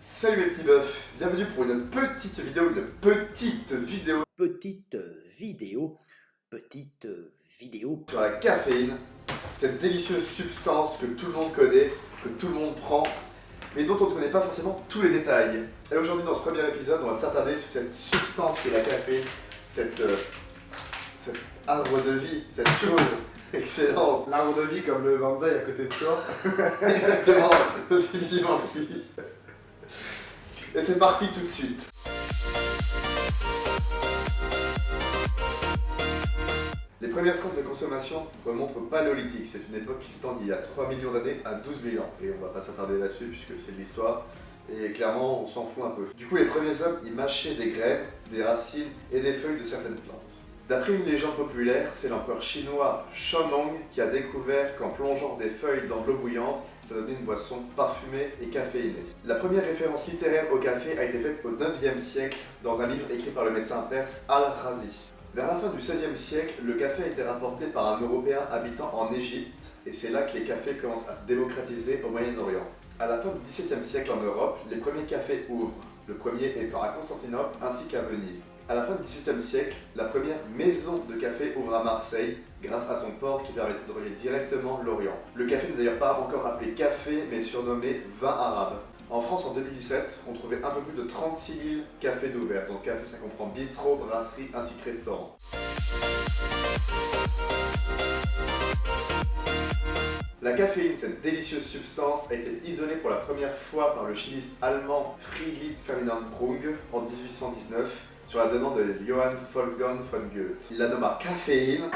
Salut mes petits bœufs, bienvenue pour une petite vidéo, sur la caféine, cette délicieuse substance que tout le monde connaît, que tout le monde prend, mais dont on ne connaît pas forcément tous les détails. Et aujourd'hui dans ce premier épisode, on va s'attarder sur cette substance qui est la caféine, cet arbre de vie, cette chose excellente. L'arbre de vie comme le bonsaï à côté de toi. Exactement, aussi vivant que lui. Et c'est parti tout de suite. Les premières traces de consommation remontent au Paléolithique. C'est une époque qui s'étend d'il y a 3 millions d'années à 12 000 ans. Et on va pas s'attarder là-dessus puisque c'est de l'histoire. Et clairement, on s'en fout un peu. Du coup, les premiers hommes, ils mâchaient des graines, des racines et des feuilles de certaines plantes. D'après une légende populaire, c'est l'empereur chinois Shenlong qui a découvert qu'en plongeant des feuilles dans de l'eau bouillante, ça donnait une boisson parfumée et caféinée. La première référence littéraire au café a été faite au 9e siècle dans un livre écrit par le médecin perse Al-Razi. Vers la fin du 16e siècle, le café a été rapporté par un Européen habitant en Égypte et c'est là que les cafés commencent à se démocratiser au Moyen-Orient. À la fin du XVIIe siècle en Europe, les premiers cafés ouvrent, le premier étant à Constantinople ainsi qu'à Venise. À la fin du XVIIe siècle, la première maison de café ouvre à Marseille grâce à son port qui permettait de relier directement l'Orient. Le café n'est d'ailleurs pas encore appelé café mais surnommé vin arabe. En France en 2017, on trouvait un peu plus de 36 000 cafés d'ouverts. Donc café ça comprend bistrot, brasserie ainsi que restaurant. La caféine, cette délicieuse substance, a été isolée pour la première fois par le chimiste allemand Friedrich Ferdinand Runge en 1819 sur la demande de Johann Wolfgang von Goethe. Il la nomma caféine,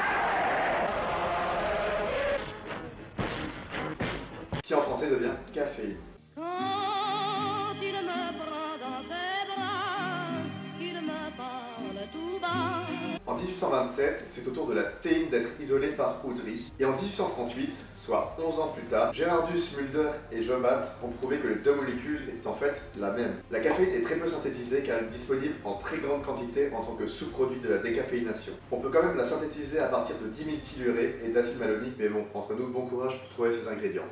qui en français devient caféine. Quand il me prend dans ses bras, qu'il me parle tout bas. En 1827, c'est au tour de la théine d'être isolée par Houdry. Et en 1838, soit 11 ans plus tard, Gerardus Mulder et Jobat ont prouvé que les deux molécules étaient en fait la même. La caféine est très peu synthétisée car elle est disponible en très grande quantité en tant que sous-produit de la décaféination. On peut quand même la synthétiser à partir de 10 000 tellurés et d'acide malonique, mais bon, entre nous, bon courage pour trouver ces ingrédients.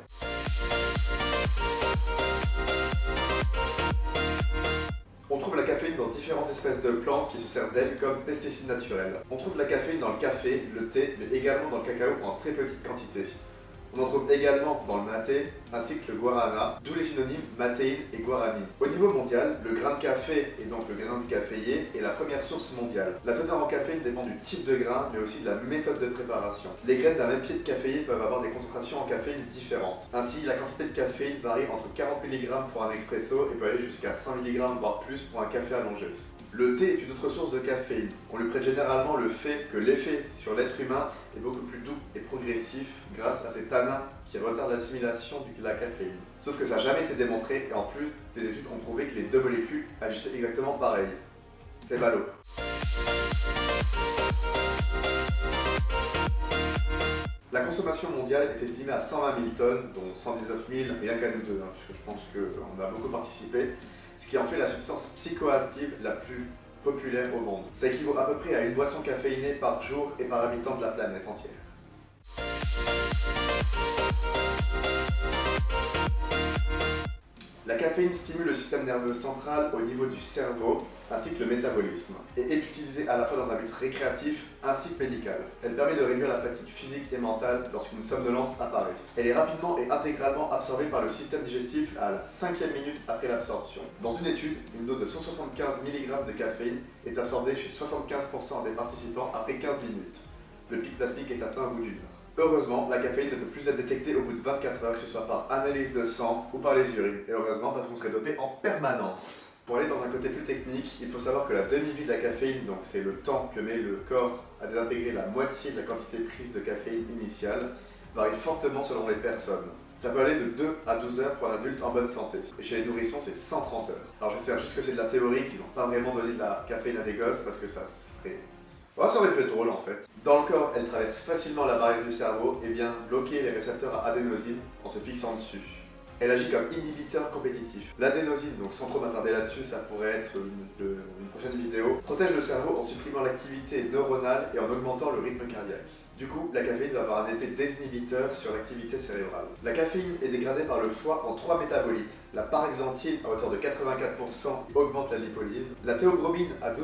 On trouve la caféine dans différentes espèces de plantes qui se servent d'elle comme pesticides naturels. On trouve la caféine dans le café, le thé, mais également dans le cacao en très petite quantité. On en trouve également dans le maté, ainsi que le guarana, d'où les synonymes matéine et guaranine. Au niveau mondial, le grain de café, et donc le grain du caféier, est la première source mondiale. La teneur en caféine dépend du type de grain, mais aussi de la méthode de préparation. Les graines d'un même pied de caféier peuvent avoir des concentrations en caféine différentes. Ainsi, la quantité de caféine varie entre 40 mg pour un expresso et peut aller jusqu'à 100 mg voire plus pour un café allongé. Le thé est une autre source de caféine. On lui prête généralement le fait que l'effet sur l'être humain est beaucoup plus doux et progressif grâce à ces tanins qui retardent l'assimilation de la caféine. Sauf que ça n'a jamais été démontré et en plus, des études ont prouvé que les deux molécules agissaient exactement pareil. C'est ballot. La consommation mondiale est estimée à 120 000 tonnes, dont 119 000 rien qu'à nous deux, puisque je pense qu'on a beaucoup participé, ce qui en fait la substance psychoactive la plus populaire au monde. Ça équivaut à peu près à une boisson caféinée par jour et par habitant de la planète entière. La caféine stimule le système nerveux central au niveau du cerveau, ainsi que le métabolisme, et est utilisée à la fois dans un but récréatif ainsi que médical. Elle permet de réduire la fatigue physique et mentale lorsqu'une somnolence apparaît. Elle est rapidement et intégralement absorbée par le système digestif à la 5e minute après l'absorption. Dans une étude, une dose de 175 mg de caféine est absorbée chez 75% des participants après 15 minutes. Le pic plasmique est atteint au bout d'une heure. Heureusement, la caféine ne peut plus être détectée au bout de 24 heures, que ce soit par analyse de sang ou par les urines. Et heureusement parce qu'on serait dopé en permanence. Pour aller dans un côté plus technique, il faut savoir que la demi-vie de la caféine, donc c'est le temps que met le corps à désintégrer la moitié de la quantité prise de caféine initiale, varie fortement selon les personnes. Ça peut aller de 2 à 12 heures pour un adulte en bonne santé. Et chez les nourrissons, c'est 130 heures. Alors j'espère juste que c'est de la théorie, qu'ils n'ont pas vraiment donné de la caféine à des gosses, parce que ça serait... Oh, ça aurait pu être drôle en fait. Dans le corps, elle traverse facilement la barrière du cerveau et vient bloquer les récepteurs à adénosine en se fixant dessus. Elle agit comme inhibiteur compétitif. L'adénosine, donc sans trop m'attarder là-dessus, ça pourrait être une prochaine vidéo, protège le cerveau en supprimant l'activité neuronale et en augmentant le rythme cardiaque. Du coup, la caféine va avoir un effet désinhibiteur sur l'activité cérébrale. La caféine est dégradée par le foie en 3 métabolites. La paraxanthine à hauteur de 84% qui augmente la lipolyse, la théobromine à 12%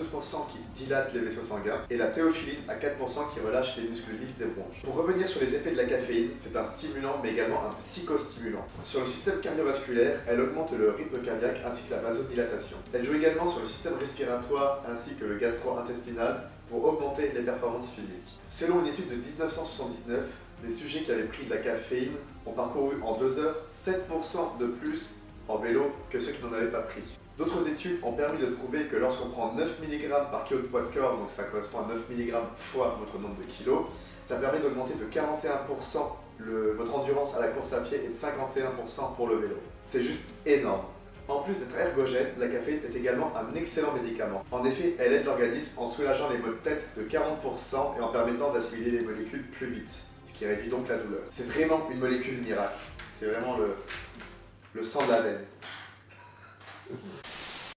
qui dilate les vaisseaux sanguins et la théophiline à 4% qui relâche les muscles lisses des bronches. Pour revenir sur les effets de la caféine, c'est un stimulant mais également un psychostimulant. Sur le système cardiovasculaire, elle augmente le rythme cardiaque ainsi que la vasodilatation. Elle joue également sur le système respiratoire ainsi que le gastro-intestinal pour augmenter les performances physiques. Selon une étude de 1979, des sujets qui avaient pris de la caféine ont parcouru en 2 heures 7% de plus en vélo que ceux qui n'en avaient pas pris. D'autres études ont permis de prouver que lorsqu'on prend 9 mg par kilo de poids de corps, donc ça correspond à 9 mg fois votre nombre de kilos, ça permet d'augmenter de 41% votre endurance à la course à pied et de 51% pour le vélo. C'est juste énorme. En plus d'être ergogène, la caféine est également un excellent médicament. En effet, elle aide l'organisme en soulageant les maux de tête de 40% et en permettant d'assimiler les molécules plus vite, ce qui réduit donc la douleur. C'est vraiment une molécule miracle. C'est vraiment le sang de la veine.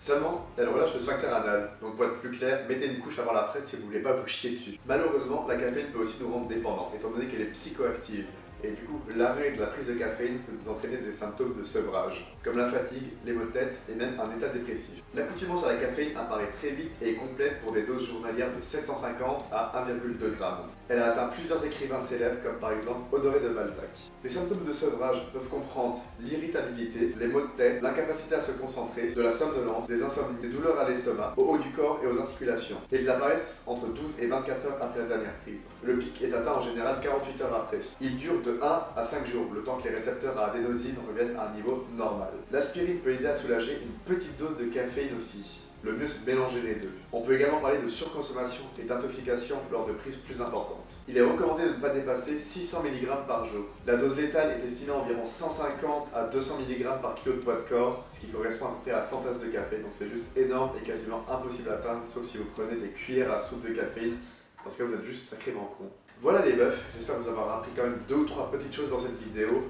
Seulement, elle relâche le sphincter anal, donc pour être plus clair, mettez une couche avant la presse si vous voulez pas vous chier dessus. Malheureusement, la caféine peut aussi nous rendre dépendants, étant donné qu'elle est psychoactive. Et du coup, l'arrêt de la prise de caféine peut nous entraîner des symptômes de sevrage, comme la fatigue, les maux de tête et même un état dépressif. L'accoutumance à la caféine apparaît très vite et est complète pour des doses journalières de 750 à 1,2 g. Elle a atteint plusieurs écrivains célèbres comme par exemple Honoré de Balzac. Les symptômes de sevrage peuvent comprendre l'irritabilité, les maux de tête, l'incapacité à se concentrer, de la somnolence, des insomnies, des douleurs à l'estomac, au haut du corps et aux articulations. Et ils apparaissent entre 12 et 24 heures après la dernière prise. Le pic est atteint en général 48 heures après. Il dure de 1 à 5 jours, le temps que les récepteurs à adénosine reviennent à un niveau normal. L'aspirine peut aider à soulager une petite dose de caféine aussi. Le mieux c'est de mélanger les deux. On peut également parler de surconsommation et d'intoxication lors de prises plus importantes. Il est recommandé de ne pas dépasser 600 mg par jour. La dose létale est estimée à environ 150 à 200 mg par kilo de poids de corps, ce qui correspond à peu près à 100 tasses de café, donc c'est juste énorme et quasiment impossible à atteindre, sauf si vous prenez des cuillères à soupe de caféine. Dans ce cas, vous êtes juste sacrément con. Voilà les meufs, j'espère vous avoir appris quand même 2 ou 3 petites choses dans cette vidéo.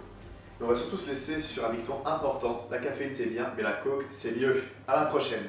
Mais on va surtout se laisser sur un dicton important. La caféine c'est bien, mais la coke c'est mieux. À la prochaine.